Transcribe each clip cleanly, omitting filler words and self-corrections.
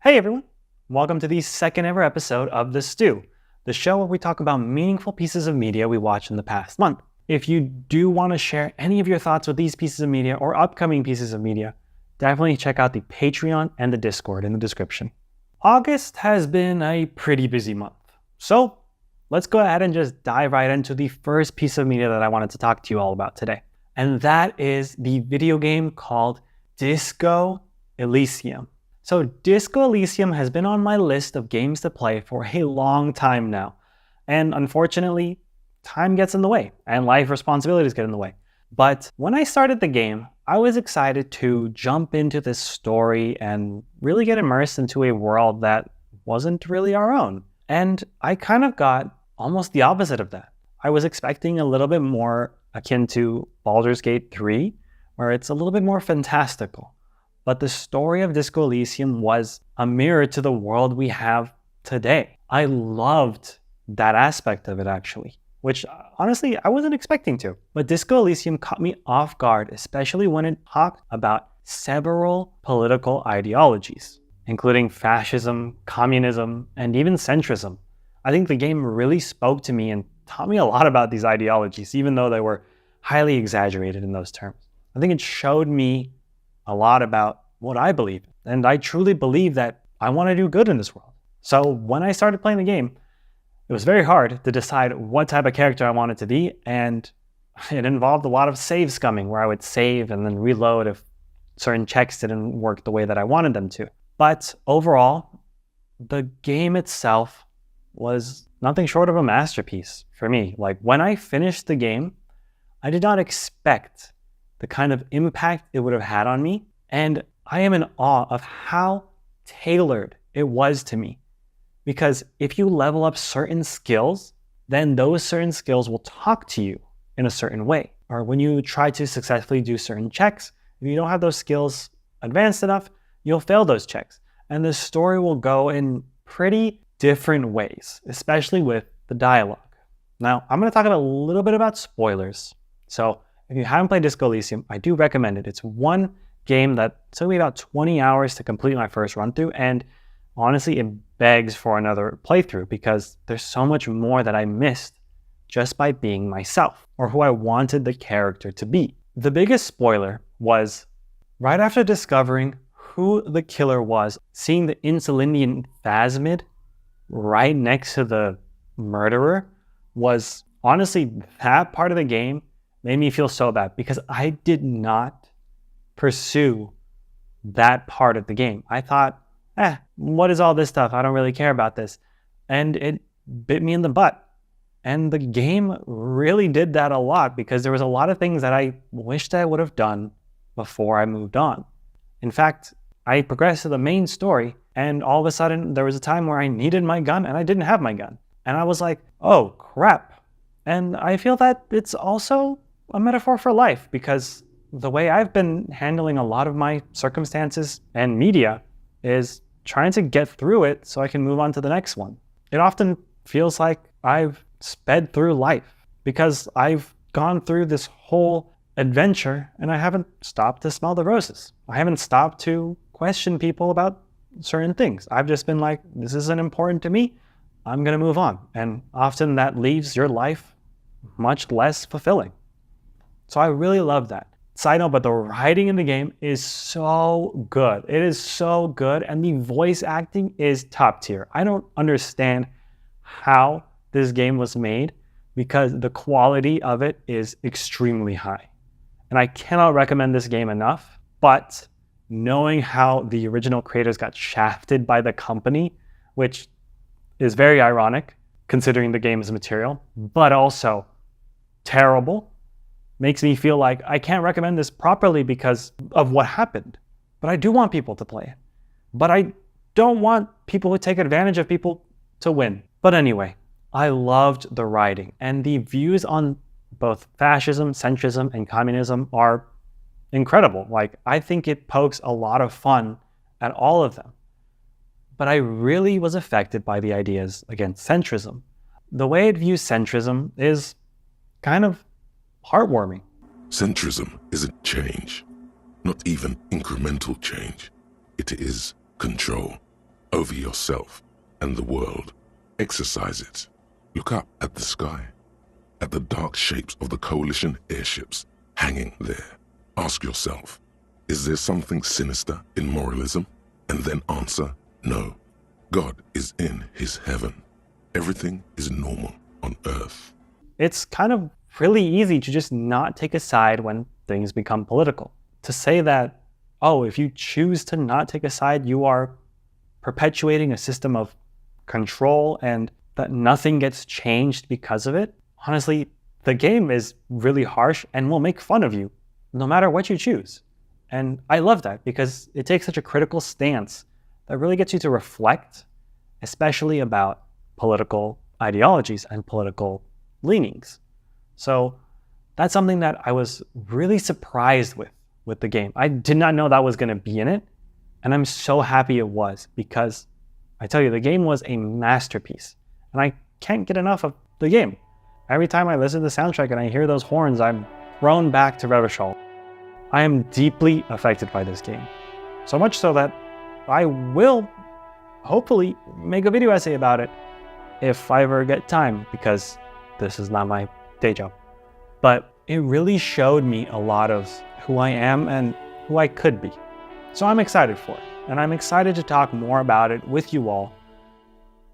Hey everyone! Welcome to the second ever episode of The Stew, the show where we talk about meaningful pieces of media we watched in the past month. If you do want to share any of your thoughts with these pieces of media or upcoming pieces of media, definitely check out the Patreon and the Discord in the description. August has been a pretty busy month, so let's go ahead and just dive right into the first piece of media that I wanted to talk to you all about today. And that is the video game called Disco Elysium. So Disco Elysium has been on my list of games to play for a long time now. And unfortunately, time gets in the way and life responsibilities get in the way. But when I started the game, I was excited to jump into this story and really get immersed into a world that wasn't really our own. And I kind of got almost the opposite of that. I was expecting a little bit more akin to Baldur's Gate 3, where it's a little bit more fantastical. But the story of Disco Elysium was a mirror to the world we have today. I loved that aspect of it actually, which honestly I wasn't expecting to. But Disco Elysium caught me off guard, especially when it talked about several political ideologies, including fascism, communism, and even centrism. I think the game really spoke to me and taught me a lot about these ideologies, even though they were highly exaggerated in those terms. I think it showed me a lot about what I believe in. And I truly believe that I want to do good in this world. So when I started playing the game, it was very hard to decide what type of character I wanted to be. And it involved a lot of save scumming where I would save and then reload if certain checks didn't work the way that I wanted them to. But overall, the game itself was nothing short of a masterpiece for me. Like when I finished the game, I did not expect the kind of impact it would have had on me. And I am in awe of how tailored it was to me. Because if you level up certain skills, then those certain skills will talk to you in a certain way. Or when you try to successfully do certain checks, if you don't have those skills advanced enough, you'll fail those checks. And the story will go in pretty different ways, especially with the dialogue. Now, I'm going to talk a little bit about spoilers. So if you haven't played Disco Elysium, I do recommend it. It's one game that took me about 20 hours to complete my first run through, and honestly, it begs for another playthrough because there's so much more that I missed just by being myself, or who I wanted the character to be. The biggest spoiler was right after discovering who the killer was, seeing the Insulindian phasmid right next to the murderer was honestly, that part of the game made me feel so bad because I did not pursue that part of the game. I thought, what is all this stuff? I don't really care about this. And it bit me in the butt. And the game really did that a lot because there was a lot of things that I wished I would have done before I moved on. In fact, I progressed to the main story and all of a sudden there was a time where I needed my gun and I didn't have my gun. And I was like, oh crap. And I feel that it's also a metaphor for life because the way I've been handling a lot of my circumstances and media is trying to get through it so I can move on to the next one. It often feels like I've sped through life because I've gone through this whole adventure and I haven't stopped to smell the roses. I haven't stopped to question people about certain things. I've just been like, this isn't important to me. I'm going to move on. And often that leaves your life much less fulfilling. So I really love that. Side note, but the writing in the game is so good. It is so good, and the voice acting is top tier. I don't understand how this game was made because the quality of it is extremely high. And I cannot recommend this game enough, but knowing how the original creators got shafted by the company, which is very ironic considering the game's material, but also terrible, makes me feel like I can't recommend this properly because of what happened. But I do want people to play it. But I don't want people who take advantage of people to win. But anyway, I loved the writing, and the views on both fascism, centrism, and communism are incredible. Like, I think it pokes a lot of fun at all of them. But I really was affected by the ideas against centrism. The way it views centrism is kind of heartwarming. Centrism isn't change, not even incremental change. It is control. over yourself and the world. Exercise it. Look up at the sky, at the dark shapes of the coalition airships hanging there. Ask yourself, is there something sinister in moralism? And then answer, no. God is in his heaven. Everything is normal on earth. It's kind of really easy to just not take a side when things become political. To say that, oh, if you choose to not take a side, you are perpetuating a system of control and that nothing gets changed because of it. Honestly, the game is really harsh and will make fun of you no matter what you choose. And I love that because it takes such a critical stance that really gets you to reflect, especially about political ideologies and political leanings. So that's something that I was really surprised with the game. I did not know that was going to be in it, and I'm so happy it was because I tell you, the game was a masterpiece, and I can't get enough of the game. Every time I listen to the soundtrack and I hear those horns, I'm thrown back to Revachol. I am deeply affected by this game, so much so that I will hopefully make a video essay about it if I ever get time, because this is not my day job. But it really showed me a lot of who I am and who I could be. So I'm excited for it, and I'm excited to talk more about it with you all.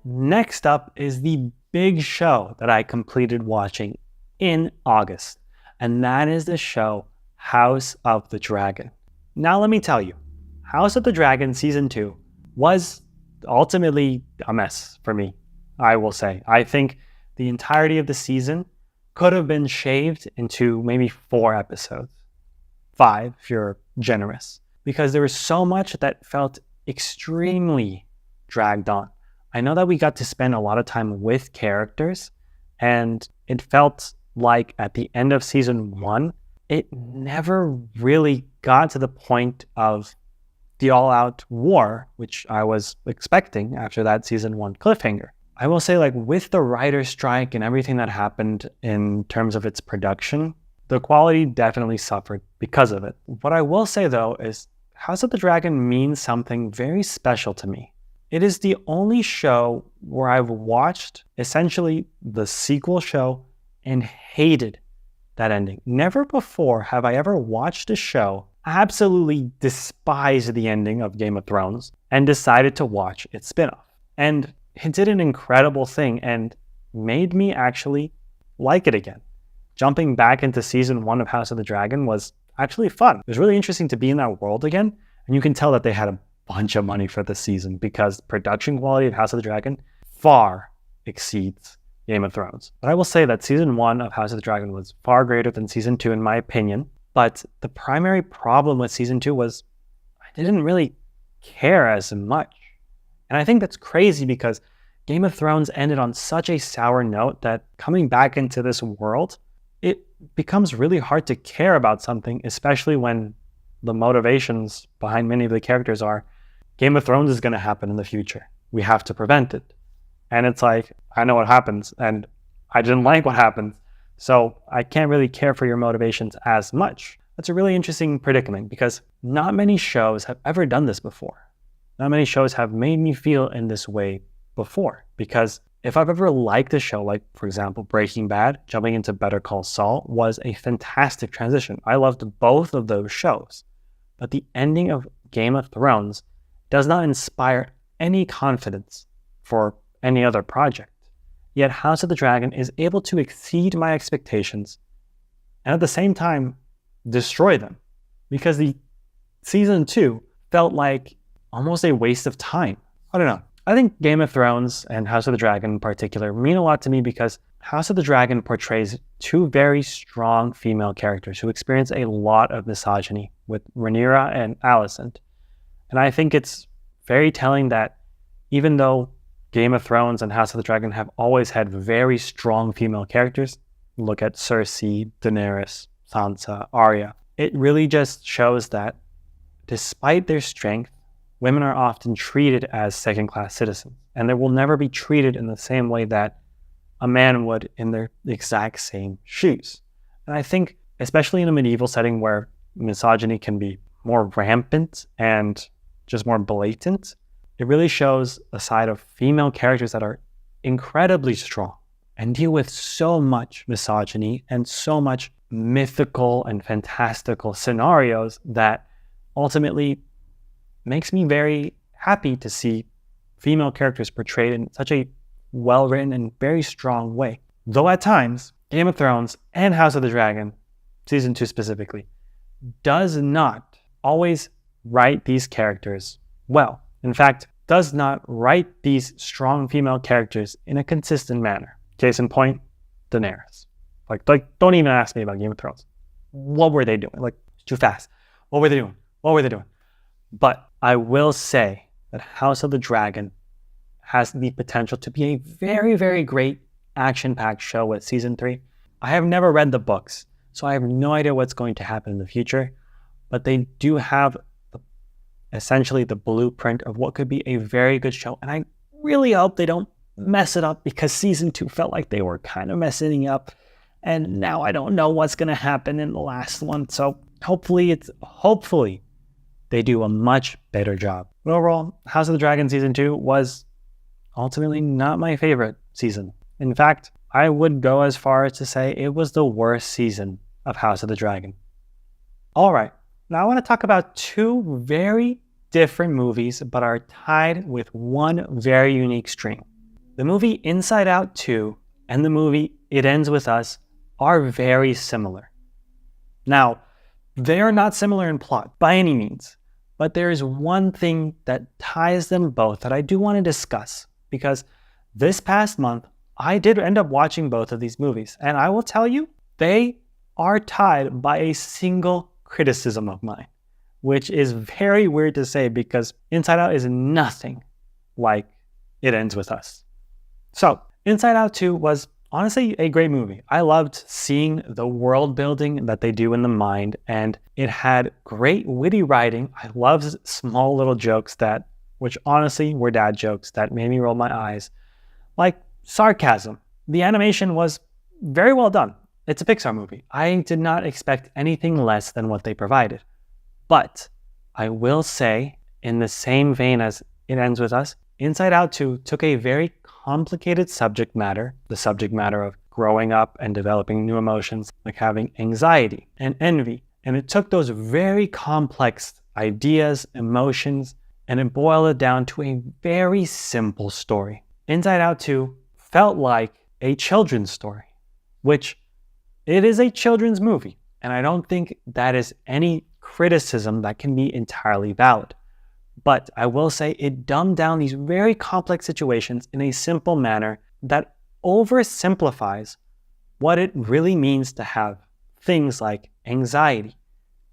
Next up is the big show that I completed watching in August, and that is the show House of the Dragon. Now let me tell you, House of the Dragon Season 2 was ultimately a mess for me, I will say. I think the entirety of the season could have been shaved into maybe 4 episodes. 5 if you're generous. Because there was so much that felt extremely dragged on. I know that we got to spend a lot of time with characters, and it felt like at the end of Season 1, it never really got to the point of the all-out war, which I was expecting after that Season 1 cliffhanger. I will say, like, with the writer's strike and everything that happened in terms of its production, the quality definitely suffered because of it. What I will say, though, is House of the Dragon means something very special to me. It is the only show where I've watched essentially the sequel show and hated that ending. Never before have I ever watched a show absolutely despise the ending of Game of Thrones and decided to watch its spinoff. And it did an incredible thing and made me actually like it again. Jumping back into Season 1 of House of the Dragon was actually fun. It was really interesting to be in that world again, and you can tell that they had a bunch of money for this season because the production quality of House of the Dragon far exceeds Game of Thrones. But I will say that Season 1 of House of the Dragon was far greater than Season 2 in my opinion, but the primary problem with Season 2 was I didn't really care as much. And I think that's crazy because Game of Thrones ended on such a sour note that coming back into this world, it becomes really hard to care about something, especially when the motivations behind many of the characters are Game of Thrones is going to happen in the future. We have to prevent it. And it's like, I know what happens, and I didn't like what happens, so I can't really care for your motivations as much. That's a really interesting predicament because not many shows have ever done this before. Not many shows have made me feel in this way before, because if I've ever liked a show, like, for example, Breaking Bad, jumping into Better Call Saul was a fantastic transition. I loved both of those shows. But the ending of Game of Thrones does not inspire any confidence for any other project. Yet House of the Dragon is able to exceed my expectations and at the same time destroy them. Because the Season 2 felt like almost a waste of time. I don't know. I think Game of Thrones and House of the Dragon in particular mean a lot to me because House of the Dragon portrays 2 very strong female characters who experience a lot of misogyny with Rhaenyra and Alicent. And I think it's very telling that even though Game of Thrones and House of the Dragon have always had very strong female characters, look at Cersei, Daenerys, Sansa, Arya, it really just shows that despite their strength, women are often treated as second-class citizens, and they will never be treated in the same way that a man would in their exact same shoes. And I think, especially in a medieval setting where misogyny can be more rampant and just more blatant, it It really shows a side of female characters that are incredibly strong and deal with so much misogyny and so much mythical and fantastical scenarios that ultimately makes me very happy to see female characters portrayed in such a well-written and very strong way. Though at times, Game of Thrones and House of the Dragon, season 2 specifically, does not always write these characters well. In fact, does not write these strong female characters in a consistent manner. Case in point, Daenerys. Like, don't even ask me about Game of Thrones. What were they doing? Like, too fast. What were they doing? What were they doing? But I will say that House of the Dragon has the potential to be a very, very great action-packed show with season 3. I have never read the books, so I have no idea what's going to happen in the future, but they do have essentially the blueprint of what could be a very good show. And I really hope they don't mess it up, because season 2 felt like they were kind of messing it up. And now I don't know what's going to happen in the last one. So hopefully they do a much better job. But overall, House of the Dragon season 2 was ultimately not my favorite season. In fact, I would go as far as to say it was the worst season of House of the Dragon. All right, now I want to talk about 2 very different movies, but are tied with one very unique string. The movie Inside Out 2 and the movie It Ends With Us are very similar. Now, they are not similar in plot by any means, but there is one thing that ties them both that I do want to discuss, because this past month, I did end up watching both of these movies, and I will tell you, they are tied by a single criticism of mine, which is very weird to say because Inside Out is nothing like It Ends With Us. So, Inside Out 2 was honestly a great movie. I loved seeing the world building that they do in the mind, and it had great witty writing. I loved small little jokes which honestly were dad jokes that made me roll my eyes. Like sarcasm. The animation was very well done. It's a Pixar movie. I did not expect anything less than what they provided. But I will say, in the same vein as It Ends With Us, Inside Out 2 took a very complicated subject matter, the subject matter of growing up and developing new emotions, like having anxiety and envy, and it took those very complex ideas, emotions, and it boiled it down to a very simple story. Inside Out 2 felt like a children's story, which it is a children's movie, and I don't think that is any criticism that can be entirely valid. But I will say it dumbed down these very complex situations in a simple manner that oversimplifies what it really means to have things like anxiety,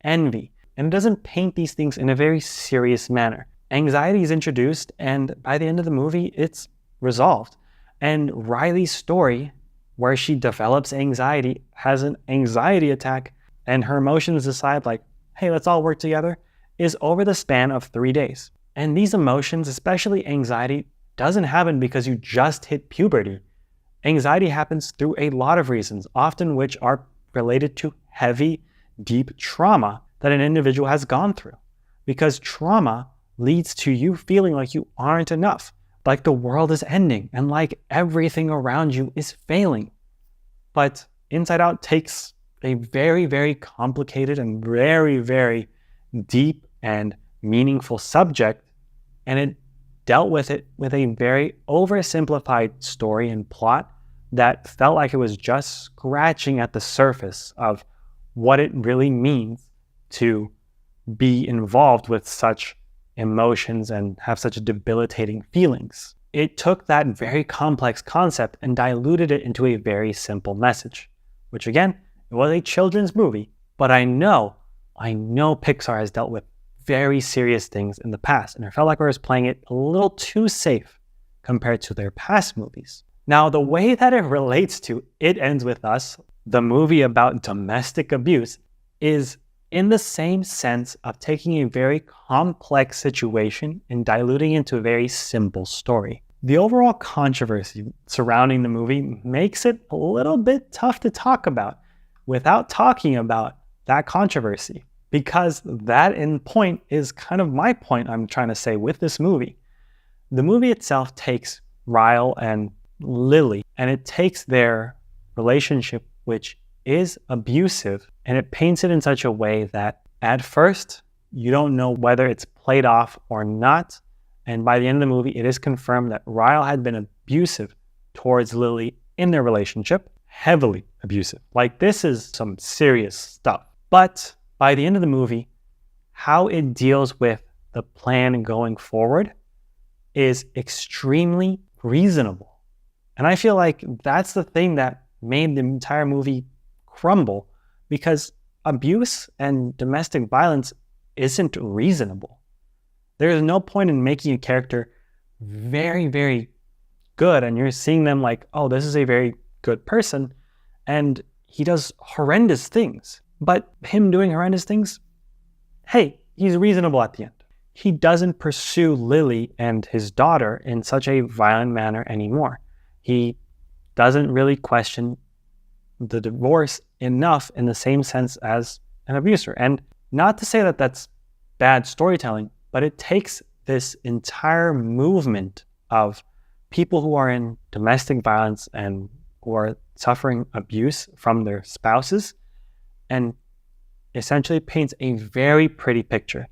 envy, and it doesn't paint these things in a very serious manner. Anxiety is introduced, and by the end of the movie, it's resolved. And Riley's story, where she develops anxiety, has an anxiety attack, and her emotions decide like, hey, let's all work together, is over the span of 3 days. And these emotions, especially anxiety, doesn't happen because you just hit puberty. Anxiety happens through a lot of reasons, often which are related to heavy, deep trauma that an individual has gone through. Because trauma leads to you feeling like you aren't enough, like the world is ending, and like everything around you is failing. But Inside Out takes a very, very complicated and very, very deep and meaningful subject, and it dealt with it with a very oversimplified story and plot that felt like it was just scratching at the surface of what it really means to be involved with such emotions and have such debilitating feelings. It took that very complex concept and diluted it into a very simple message, which again, it was a children's movie, but I know Pixar has dealt with very serious things in the past, and I felt like I was playing it a little too safe compared to their past movies. Now, the way that it relates to It Ends With Us, the movie about domestic abuse, is in the same sense of taking a very complex situation and diluting it into a very simple story. The overall controversy surrounding the movie makes it a little bit tough to talk about without talking about that controversy, because that in point is kind of my point I'm trying to say with this movie. The movie itself takes Ryle and Lily, and it takes their relationship, which is abusive, and it paints it in such a way that at first you don't know whether it's played off or not. And by the end of the movie, it is confirmed that Ryle had been abusive towards Lily in their relationship, heavily abusive. Like, this is some serious stuff. But by the end of the movie, how it deals with the plan going forward is extremely reasonable. And I feel like that's the thing that made the entire movie crumble, because abuse and domestic violence isn't reasonable. There is no point in making a character very, very good and you're seeing them like, oh, this is a very good person, and he does horrendous things. But him doing horrendous things, hey, he's reasonable at the end. He doesn't pursue Lily and his daughter in such a violent manner anymore. He doesn't really question the divorce enough in the same sense as an abuser. And not to say that that's bad storytelling, but it takes this entire movement of people who are in domestic violence and who are suffering abuse from their spouses and essentially paints a very pretty picture,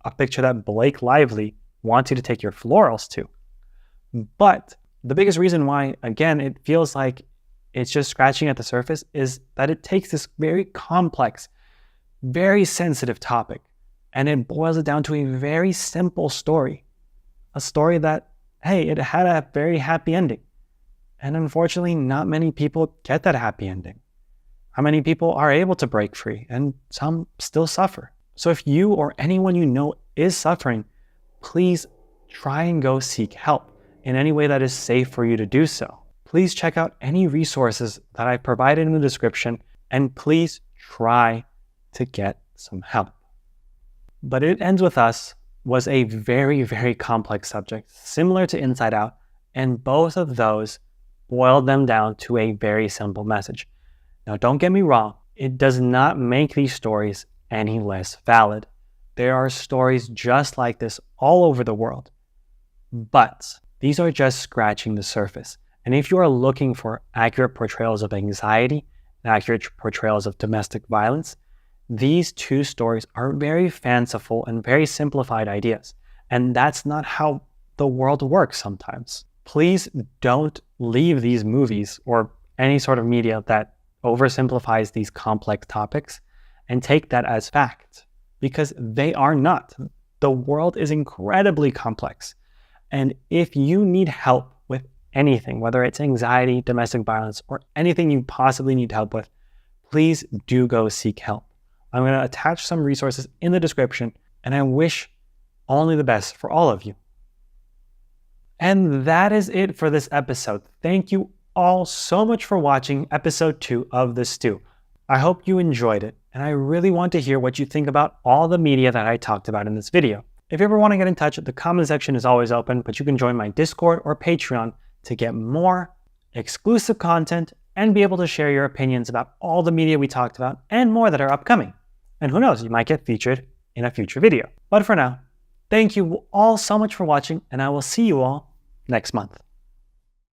a picture that Blake Lively wants you to take your florals to. But the biggest reason why, again, it feels like it's just scratching at the surface is that it takes this very complex, very sensitive topic, and it boils it down to a very simple story. A story that, hey, it had a very happy ending. And unfortunately, not many people get that happy ending. How many people are able to break free? And some still suffer. So if you or anyone you know is suffering, please try and go seek help in any way that is safe for you to do so. Please check out any resources that I provided in the description, and please try to get some help. But It Ends With Us was a very, very complex subject, similar to Inside Out, and both of those boiled them down to a very simple message. Now, don't get me wrong, it does not make these stories any less valid. There are stories just like this all over the world, but these are just scratching the surface. And if you are looking for accurate portrayals of anxiety and accurate portrayals of domestic violence, these two stories are very fanciful and very simplified ideas. And that's not how the world works sometimes. Please don't leave these movies or any sort of media that oversimplifies these complex topics and take that as fact, because they are not. The world is incredibly complex. And if you need help with anything, whether it's anxiety, domestic violence, or anything you possibly need help with, please do go seek help. I'm going to attach some resources in the description, and I wish only the best for all of you. And that is it for this episode. Thank you all so much for watching episode 2 of The Stew. I hope you enjoyed it, and I really want to hear what you think about all the media that I talked about in this video. If you ever want to get in touch, the comment section is always open, but you can join my Discord or Patreon to get more exclusive content and be able to share your opinions about all the media we talked about and more that are upcoming. And who knows, you might get featured in a future video. But for now, thank you all so much for watching, and I will see you all next month.